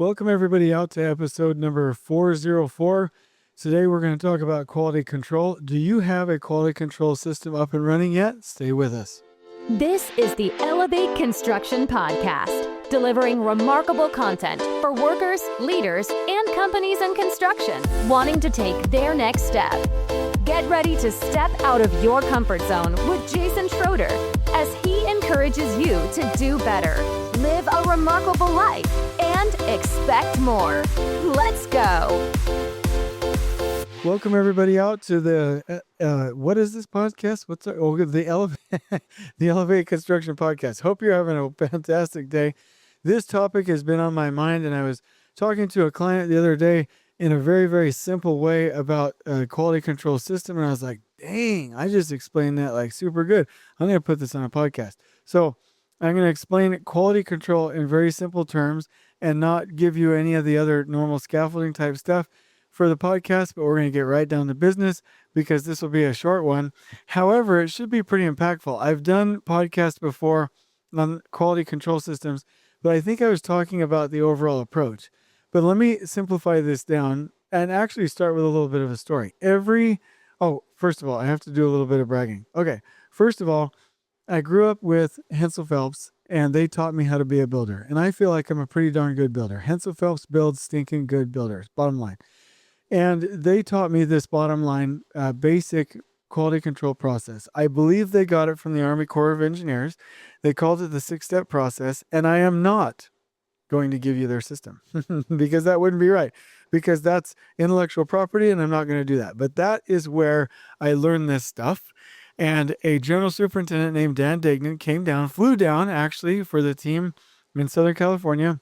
Welcome everybody out to episode number 404. Today we're going to talk about quality control. Do you have a quality control system up and running yet? Stay with us. This is the Elevate Construction Podcast, delivering remarkable content for workers, leaders, and companies in construction wanting to take their next step. Get ready to step out of your comfort zone with Jason Schroeder as he encourages you to do better, live a remarkable life, and expect more. Let's go. Welcome everybody out to the, what is this podcast? The Elevate Construction Podcast. Hope you're having a fantastic day. This topic has been on my mind, and I was talking to a client the other day in a very, very simple way about a quality control system. And I was like, dang, I just explained that like super good. I'm going to put this on a podcast. So I'm going to explain quality control in very simple terms and not give you any of the other normal scaffolding type stuff for the podcast, but we're going to get right down to business because this will be a short one. However, it should be pretty impactful. I've done podcasts before on quality control systems, but I think I was talking about the overall approach. But let me simplify this down and actually start with a little bit of a story. First of all, I have to do a little bit of bragging. Okay, first of all, I grew up with Hensel Phelps, and they taught me how to be a builder. And I feel like I'm a pretty darn good builder. Hensel Phelps builds stinking good builders, bottom line. And they taught me this bottom line basic quality control process. I believe they got it from the Army Corps of Engineers. They called it the 6-step process, and I am not going to give you their system because that wouldn't be right, because that's intellectual property and I'm not going to do that. But that is where I learned this stuff. And a general superintendent named Dan Degnan flew down actually for the team in Southern California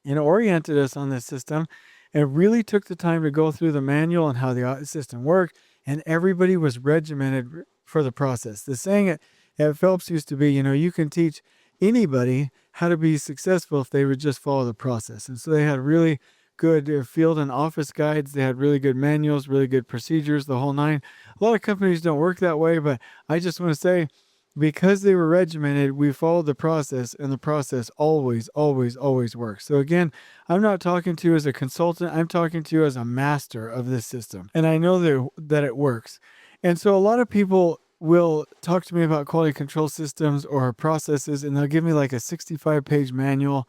and oriented us on this system and really took the time to go through the manual and how the system worked. And everybody was regimented for the process. The saying at Phelps used to be, you can teach anybody how to be successful if they would just follow the process. And so they had really good field and office guides. They had really good manuals, really good procedures, the whole nine. A lot of companies don't work that way, but I just want to say, because they were regimented, we followed the process, and the process always, always, always works. So again, I'm not talking to you as a consultant. I'm talking to you as a master of this system. And I know that it works. And so a lot of people will talk to me about quality control systems or processes, and they'll give me like a 65-page manual,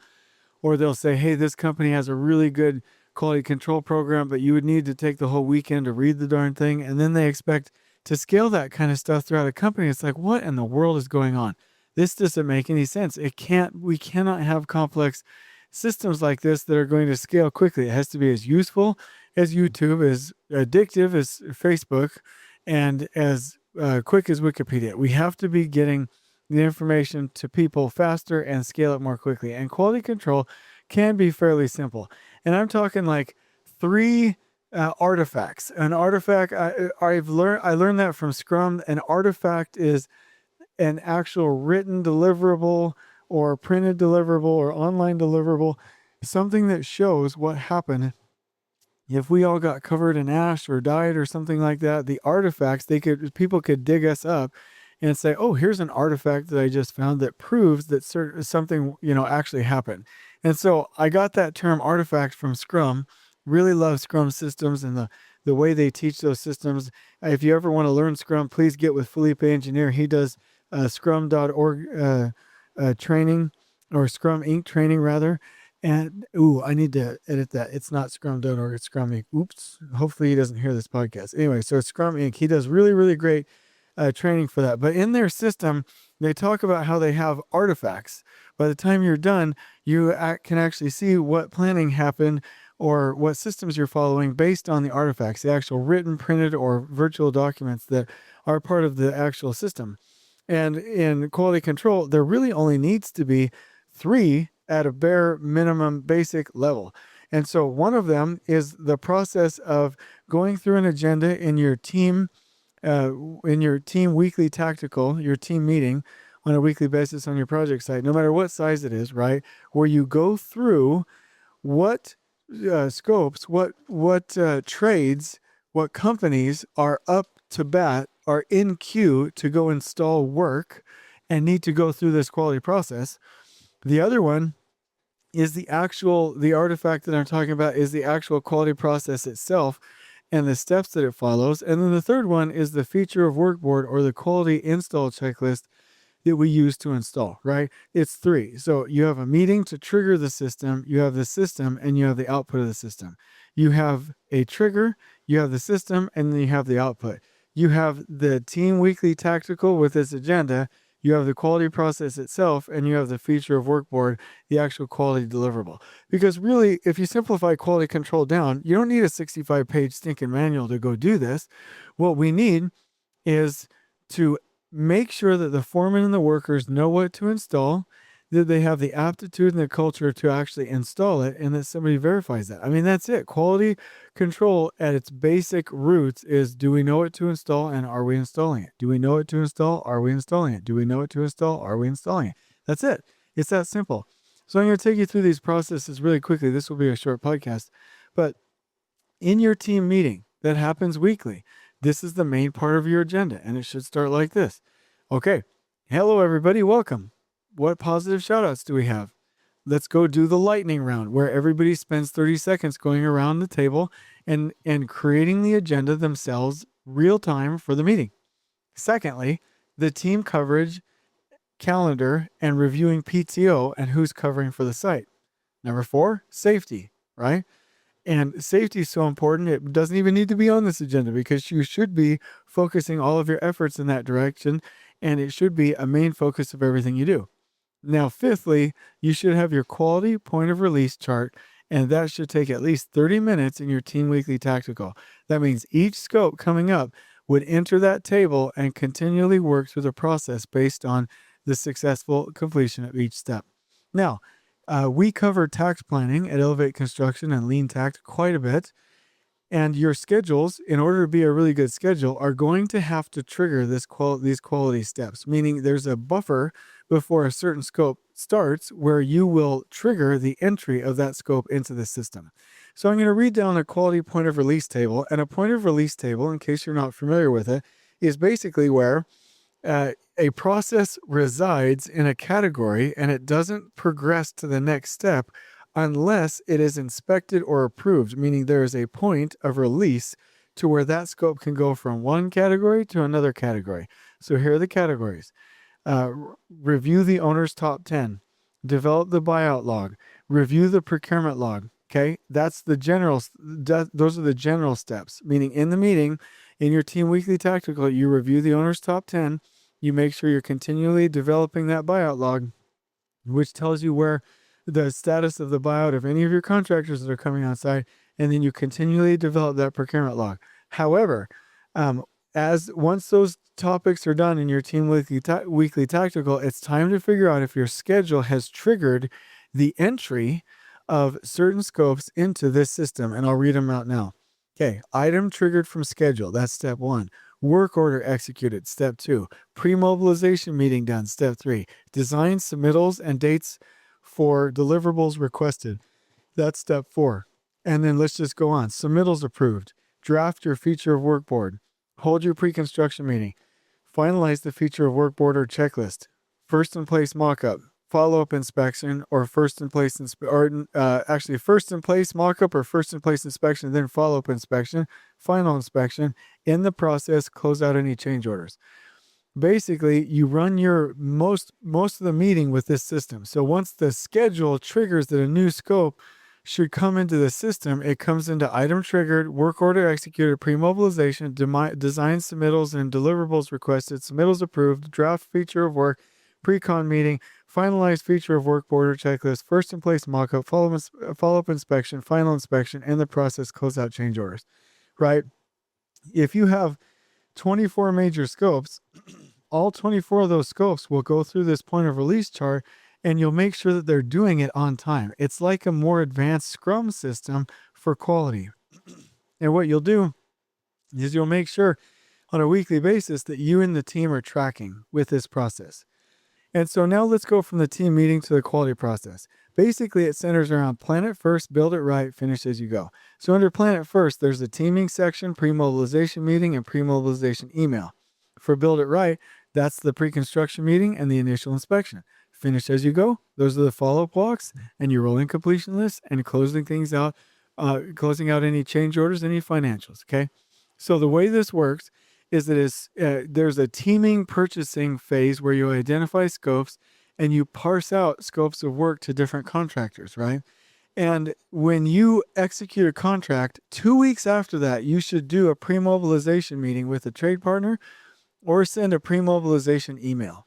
or they'll say, hey, this company has a really good quality control program, but you would need to take the whole weekend to read the darn thing. And then they expect to scale that kind of stuff throughout a company. It's like, what in the world is going on? This doesn't make any sense. We cannot have complex systems like this that are going to scale quickly. It has to be as useful as YouTube, as addictive as Facebook, and as quick as Wikipedia. We have to be getting the information to people faster and scale it more quickly. And quality control can be fairly simple. And I'm talking like 3 artifacts. An artifact, I learned that from Scrum. An artifact is an actual written deliverable or printed deliverable or online deliverable, something that shows what happened if we all got covered in ash or died or something like that. The artifacts, people could dig us up and say, oh, here's an artifact that I just found that proves that something, actually happened. And so I got that term artifact from Scrum. Really love Scrum systems and the way they teach those systems. If you ever want to learn Scrum, please get with Felipe Engineer. He does scrum.org training, or Scrum Inc. training rather. And, I need to edit that. It's not scrum.org, it's Scrum Inc. Oops. Hopefully he doesn't hear this podcast. Anyway, so it's Scrum Inc. He does really, really great training for that. But in their system, they talk about how they have artifacts. By the time you're done, you can actually see what planning happened or what systems you're following based on the artifacts, the actual written, printed, or virtual documents that are part of the actual system. And in quality control, there really only needs to be 3 at a bare minimum basic level. And so one of them is the process of going through an agenda in your team weekly tactical, your team meeting on a weekly basis on your project site, no matter what size it is, right? Where you go through what scopes, what trades, what companies are up to bat, are in queue to go install work and need to go through this quality process. The other one is the artifact that I'm talking about is the actual quality process itself and the steps that it follows. And then the third one is the feature of workboard or the quality install checklist that we use to install, right? It's three. So you have a meeting to trigger the system, you have the system, and you have the output of the system. You have a trigger, you have the system, and then you have the output. You have the team weekly tactical with its agenda, you have the quality process itself, and you have the feature of workboard, the actual quality deliverable. Because really, if you simplify quality control down, you don't need a 65-page stinking manual to go do this. What we need is to make sure that the foreman and the workers know what to install, that they have the aptitude and the culture to actually install it, and that somebody verifies that. I mean, that's it. Quality control at its basic roots is, do we know what to install and are we installing it? Do we know what to install? Are we installing it? Do we know what to install? Are we installing it? That's it. It's that simple. So I'm going to take you through these processes really quickly. This will be a short podcast, but in your team meeting that happens weekly, this is the main part of your agenda, and it should start like this. Okay. Hello, everybody. Welcome. What positive shout outs do we have? Let's go do the lightning round where everybody spends 30 seconds going around the table and creating the agenda themselves real time for the meeting. Secondly, the team coverage calendar and reviewing PTO and who's covering for the site. Number 4, safety, right? And safety is so important, it doesn't even need to be on this agenda because you should be focusing all of your efforts in that direction, and it should be a main focus of everything you do. Now, fifthly, you should have your quality point of release chart, and that should take at least 30 minutes in your team weekly tactical. That means each scope coming up would enter that table and continually work through the process based on the successful completion of each step. Now, we cover tax planning at Elevate Construction and Lean Tax quite a bit. And your schedules, in order to be a really good schedule, are going to have to trigger these quality steps, meaning there's a buffer before a certain scope starts where you will trigger the entry of that scope into the system. So I'm going to read down a quality point of release table. And a point of release table, in case you're not familiar with it, is basically where a process resides in a category and it doesn't progress to the next step unless it is inspected or approved, meaning there is a point of release to where that scope can go from one category to another category. So here are the categories. Review the owner's top 10, develop the buyout log, review the procurement log. Okay, those are the general steps, meaning in the meeting, in your team weekly tactical, you review the owner's top 10, you make sure you're continually developing that buyout log, which tells you where the status of the buyout of any of your contractors that are coming on site, and then you continually develop that procurement log. However, once those topics are done in your team weekly tactical, it's time to figure out if your schedule has triggered the entry of certain scopes into this system, and I'll read them out now. Okay, item triggered from schedule, that's step 1. Work order executed, step 2. Pre-mobilization meeting done, step 3. Design submittals and dates for deliverables requested, that's step 4. And then let's just go on. Submittals approved. Draft your feature of workboard. Hold your pre-construction meeting. Finalize the feature of workboard or checklist. First in place mock-up. Follow-up inspection or first in place mock-up or first in place inspection, then follow-up inspection, final inspection. In the process, close out any change orders. Basically, you run your most of the meeting with this system. So once the schedule triggers that a new scope should come into the system, it comes into item triggered, work order executed, pre-mobilization, design submittals and deliverables requested, submittals approved, draft feature of work, pre-con meeting, finalized feature of work border checklist, first in place mock-up, follow-up inspection, final inspection, and the process closeout change orders, right? If you have 24 major scopes, all 24 of those scopes will go through this point of release chart, and you'll make sure that they're doing it on time. It's like a more advanced Scrum system for quality. And what you'll do is you'll make sure on a weekly basis that you and the team are tracking with this process. And so now let's go from the team meeting to the quality process. Basically, it centers around plan it first, build it right, finish as you go. So under plan it first, there's the teaming section, pre-mobilization meeting, and pre-mobilization email. For build it right, that's the pre-construction meeting and the initial inspection. Finish as you go. Those are the follow-up walks and your rolling completion list and closing things out, closing out any change orders, any financials. Okay. So the way this works is that there's a teaming purchasing phase where you identify scopes and you parse out scopes of work to different contractors, right? And when you execute a contract, 2 weeks after that, you should do a pre-mobilization meeting with a trade partner or send a pre-mobilization email.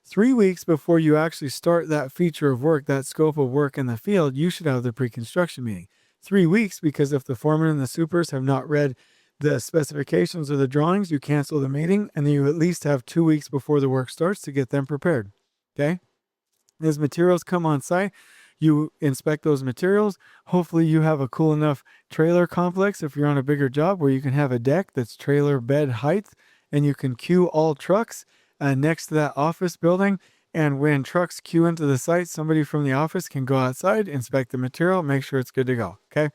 3 weeks before you actually start that feature of work, that scope of work in the field, you should have the pre-construction meeting. 3 weeks, because if the foreman and the supers have not read the specifications or the drawings, you cancel the meeting, and then you at least have 2 weeks before the work starts to get them prepared. Okay? As materials come on site, you inspect those materials. Hopefully you have a cool enough trailer complex if you're on a bigger job where you can have a deck that's trailer bed height, and you can queue all trucks next to that office building. And when trucks queue into the site, somebody from the office can go outside, inspect the material, make sure it's good to go. Okay?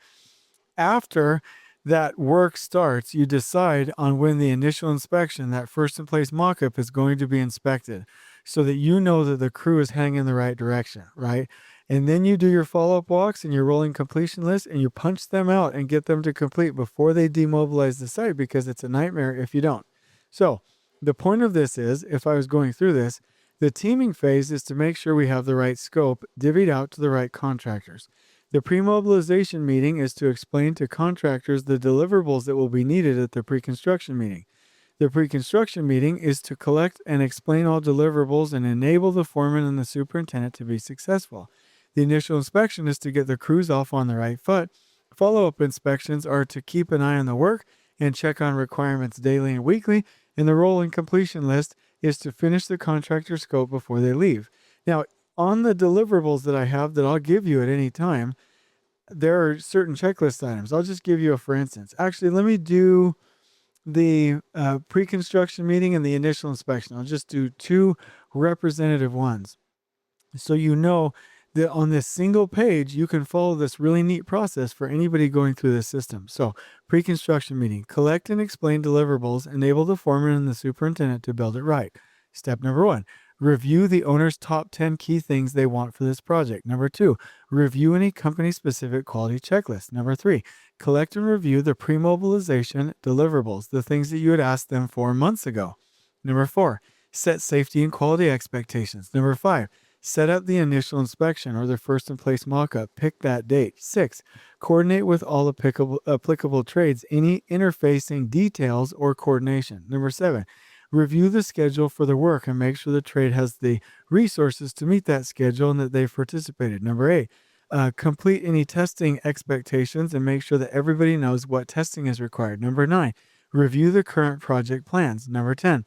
After that work starts, you decide on when the initial inspection, that first in place mock-up, is going to be inspected so that you know that the crew is heading in the right direction, right? And then you do your follow-up walks and your rolling completion list and you punch them out and get them to complete before they demobilize the site, because it's a nightmare if you don't. So the point of this is, if I was going through this, the teaming phase is to make sure we have the right scope divvied out to the right contractors. The pre-mobilization meeting is to explain to contractors the deliverables that will be needed at the pre-construction meeting. The pre-construction meeting is to collect and explain all deliverables and enable the foreman and the superintendent to be successful. The initial inspection is to get the crews off on the right foot. Follow-up inspections are to keep an eye on the work and check on requirements daily and weekly. And the rolling completion list is to finish the contractor scope before they leave. Now, on the deliverables that I have that I'll give you at any time, there are certain checklist items. I'll just give you a for instance. Actually, let me do the pre-construction meeting and the initial inspection. I'll just do two representative ones. So you know that on this single page, you can follow this really neat process for anybody going through this system. So pre-construction meeting, collect and explain deliverables, enable the foreman and the superintendent to build it right. Step number 1, review the owner's top 10 key things they want for this project. Number 2, review any company-specific quality checklist. Number 3, collect and review the pre-mobilization deliverables, the things that you had asked them for months ago. Number 4, set safety and quality expectations. Number 5, set up the initial inspection or the first in place mock-up. Pick that date. 6, coordinate with all applicable trades, any interfacing details or coordination. Number 7, review the schedule for the work and make sure the trade has the resources to meet that schedule and that they've participated. Number 8, complete any testing expectations and make sure that everybody knows what testing is required. Number 9, review the current project plans. Number 10,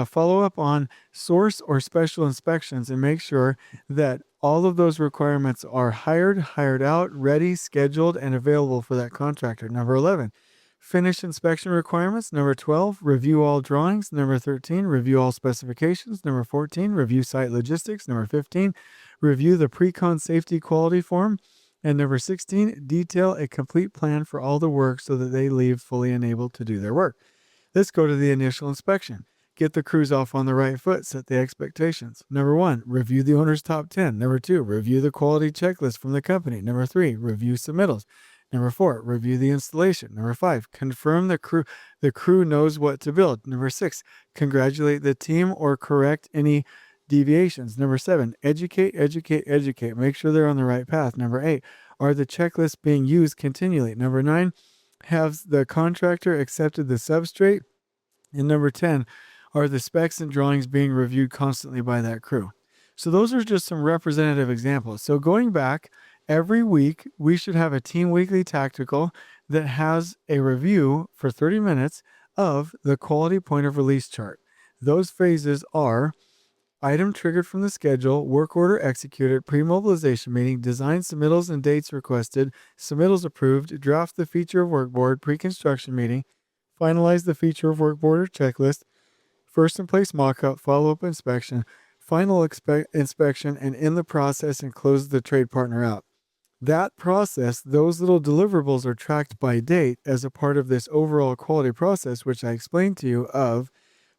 follow up on source or special inspections and make sure that all of those requirements are hired out, ready, scheduled, and available for that contractor. Number 11, finish inspection requirements. Number 12, review all drawings. Number 13, review all specifications. Number 14, review site logistics. Number 15, review the pre-con safety quality form. And number 16, detail a complete plan for all the work so that they leave fully enabled to do their work. Let's go to the initial inspection. Get the crews off on the right foot, set the expectations. Number 1, review the owner's top 10. Number 2, review the quality checklist from the company. Number 3, review submittals. Number 4, review the installation. Number 5, confirm the crew knows what to build. Number 6, congratulate the team or correct any deviations. Number 7, educate. Make sure they're on the right path. Number 8, are the checklists being used continually? Number 9, have the contractor accepted the substrate? And number 10, are the specs and drawings being reviewed constantly by that crew? So those are just some representative examples. So going back, every week we should have a team weekly tactical that has a review for 30 minutes of the quality point of release chart. Those phases are item triggered from the schedule, work order executed, pre-mobilization meeting, design submittals and dates requested, submittals approved, draft the feature of workboard, pre-construction meeting, finalize the feature of workboard or checklist, first in place mock-up, follow-up inspection, final inspection, and in the process and close the trade partner out. That process, those little deliverables are tracked by date as a part of this overall quality process, which I explained to you of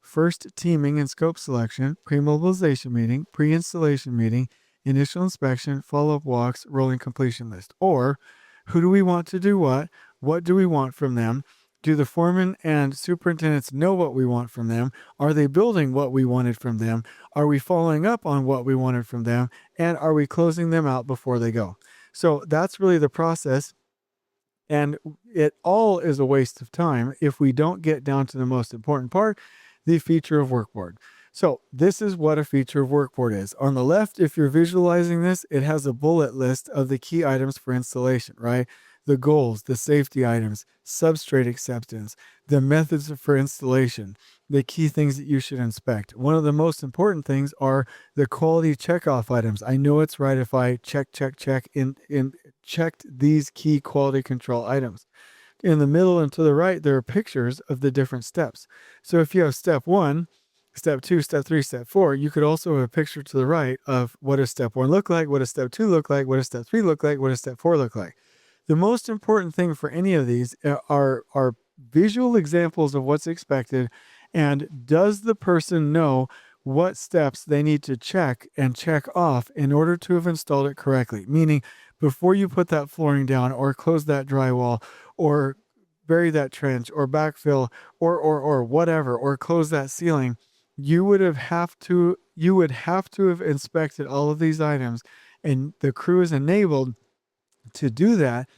first teaming and scope selection, pre-mobilization meeting, pre-installation meeting, initial inspection, follow-up walks, rolling completion list. Or who do we want to do what? What do we want from them? Do the foreman and superintendents know what we want from them? Are they building what we wanted from them? Are we following up on what we wanted from them? And are we closing them out before they go? So that's really the process. And it all is a waste of time if we don't get down to the most important part, the feature of workboard. So this is what a feature of workboard is. On the left, if you're visualizing this, it has a bullet list of the key items for installation, right? The goals, the safety items, substrate acceptance, the methods for installation, the key things that you should inspect. One of the most important things are the quality checkoff items. I know it's right if I checked these key quality control items. In the middle and to the right, there are pictures of the different steps. So if you have step 1, step 2, step 3, step 4, you could also have a picture to the right of what does step 1 look like, what does step 2 look like, what does step 3 look like, what does step 4 look like. The most important thing for any of these are visual examples of what's expected, and does the person know what steps they need to check and check off in order to have installed it correctly? Meaning, before you put that flooring down or close that drywall or bury that trench or backfill or whatever, or close that ceiling, you would have to have inspected all of these items, and the crew is enabled to do that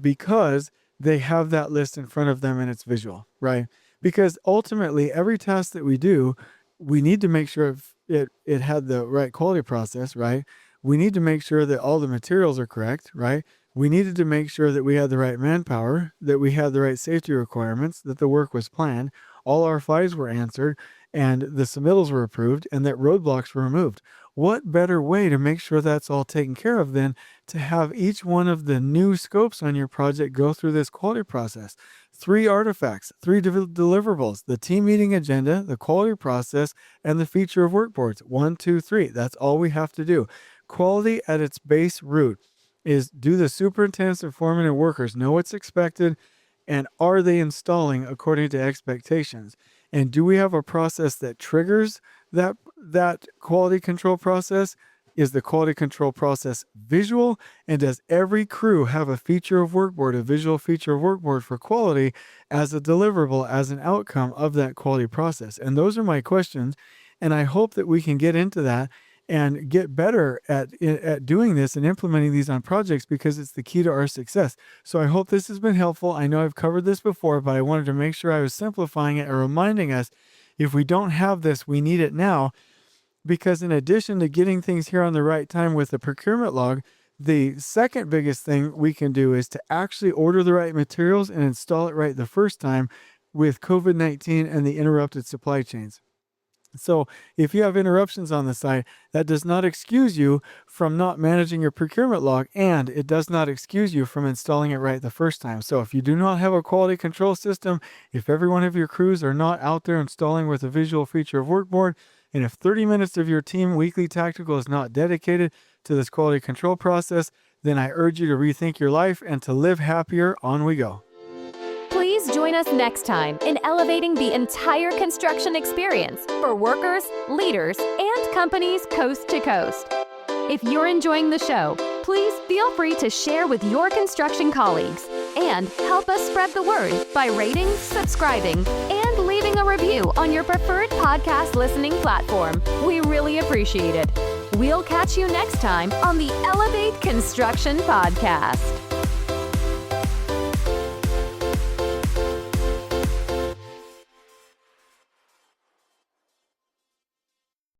because they have that list in front of them and it's visual, right? Because ultimately, every task that we do, we need to make sure it had the right quality process, right? We need to make sure that all the materials are correct, right? We needed to make sure that we had the right manpower, that we had the right safety requirements, that the work was planned, all our RFIs were answered, and the submittals were approved, and that roadblocks were removed. What better way to make sure that's all taken care of than to have each one of the new scopes on your project go through this quality process? 3 artifacts, 3 deliverables, the team meeting agenda, the quality process, and the feature of workboards. 1, 2, 3. That's all we have to do. Quality at its base root is, do the superintendents and foremen and workers know what's expected, and are they installing according to expectations? And do we have a process that triggers that quality control process? Is the quality control process visual? And does every crew have a feature of workboard, a visual feature of workboard for quality as a deliverable, as an outcome of that quality process? And those are my questions. And I hope that we can get into that and get better at doing this and implementing these on projects, because it's the key to our success. So I hope this has been helpful. I know I've covered this before, but I wanted to make sure I was simplifying it and reminding us, if we don't have this, we need it now. Because in addition to getting things here on the right time with the procurement log, the second biggest thing we can do is to actually order the right materials and install it right the first time with COVID-19 and the interrupted supply chains. So if you have interruptions on the site, that does not excuse you from not managing your procurement log, and it does not excuse you from installing it right the first time. So if you do not have a quality control system, if every one of your crews are not out there installing with a visual feature of workboard, and if 30 minutes of your team weekly tactical is not dedicated to this quality control process, then I urge you to rethink your life and to live happier. On we go. Please join us next time in elevating the entire construction experience for workers, leaders, and companies coast to coast. If you're enjoying the show, please feel free to share with your construction colleagues and help us spread the word by rating, subscribing, and leaving a review on your preferred podcast listening platform. We really appreciate it. We'll catch you next time on the Elevate Construction Podcast.